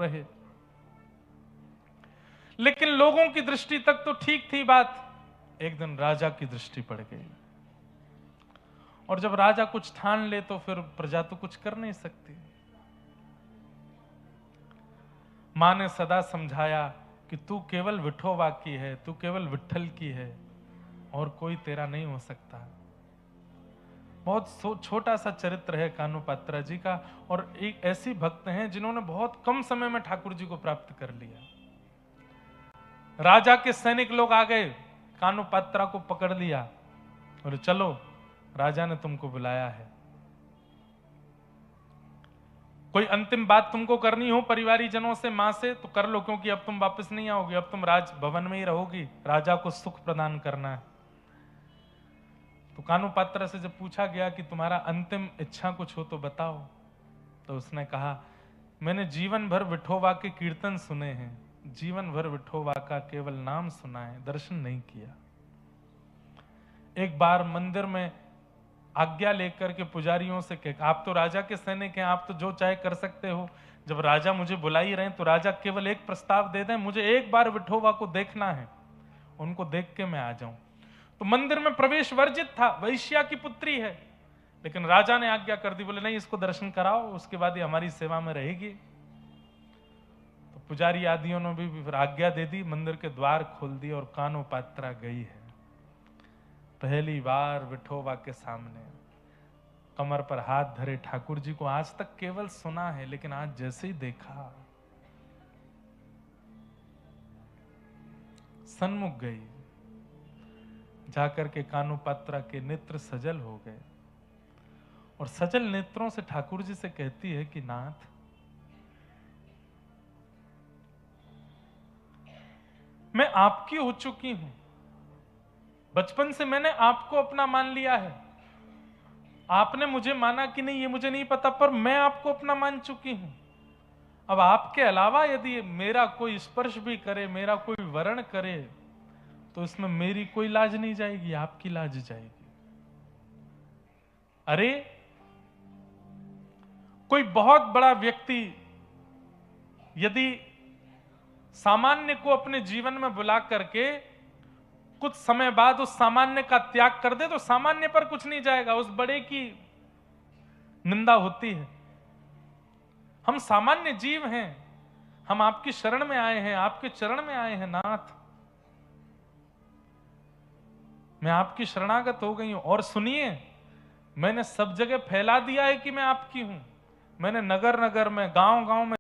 रहे। लेकिन लोगों की दृष्टि तक तो ठीक थी बात, एक दिन राजा की दृष्टि पड़ गई। और जब राजा कुछ ठान ले तो फिर प्रजा तो कुछ कर नहीं सकती। मां ने सदा समझाया कि तू केवल विठोबा की है, तू केवल विठ्ठल की है, और कोई तेरा नहीं हो सकता। बहुत छोटा सा चरित्र है कानोपात्रा जी का, और एक ऐसी भक्त हैं जिन्होंने बहुत कम समय में ठाकुर जी को प्राप्त कर लिया। राजा के सैनिक लोग आ गए, कानोपात्रा को पकड़ लिया और चलो राजा ने तुमको बुलाया है, कोई अंतिम बात तुमको करनी हो परिवारी जनों से, मां से, तो कर लो, क्योंकि अब तुम वापस नहीं आओगे, अब तुम राज भवन में ही रहोगी, राजा को सुख प्रदान करना है। तो कानोपात्रा से जब पूछा गया कि तुम्हारा अंतिम इच्छा कुछ हो तो बताओ, तो उसने कहा मैंने जीवन भर विठोबा के कीर्तन सुने हैं, जीवन भर विठोबा का केवल नाम सुना है, दर्शन नहीं किया। एक बार मंदिर में आज्ञा लेकर के पुजारियों से कहा, आप तो राजा के सैनिक हैं, आप तो जो चाहे कर सकते हो, जब राजा मुझे बुला ही रहे हैं तो राजा केवल एक प्रस्ताव दे दें, मुझे एक बार विठोबा को देखना है, उनको देख के मैं आ जाऊं। तो मंदिर में प्रवेश वर्जित था, वैश्या की पुत्री है, लेकिन राजा ने आज्ञा कर दी, बोले नहीं इसको दर्शन कराओ, उसके बाद ये हमारी सेवा में रहेगी। तो पुजारी आदियों ने भी फिर आज्ञा दे दी, मंदिर के द्वार खोल दिए और कानोपात्रा गई है। पहली बार विठोबा के सामने कमर पर हाथ धरे ठाकुर जी को आज तक केवल सुना है, लेकिन आज जैसे ही देखा सन्मुख गई, जाकर के कानोपात्रा के नेत्र सजल हो गए और सजल नेत्रों से ठाकुर जी से कहती है कि नाथ, मैं आपकी हो चुकी हूं, बचपन से मैंने आपको अपना मान लिया है, आपने मुझे माना कि नहीं ये मुझे नहीं पता, पर मैं आपको अपना मान चुकी हूं। अब आपके अलावा यदि मेरा कोई स्पर्श भी करे, मेरा कोई वर्ण करे, तो इसमें मेरी कोई लाज नहीं जाएगी, आपकी लाज जाएगी। अरे कोई बहुत बड़ा व्यक्ति यदि सामान्य को अपने जीवन में बुला करके कुछ समय बाद उस सामान्य का त्याग कर दे, तो सामान्य पर कुछ नहीं जाएगा, उस बड़े की निंदा होती है। हम सामान्य जीव हैं, हम आपकी शरण में आए हैं, आपके चरण में आए हैं नाथ, मैं आपकी शरणागत हो गई हूं। और सुनिए, मैंने सब जगह फैला दिया है कि मैं आपकी हूं, मैंने नगर नगर में, गांव गांव में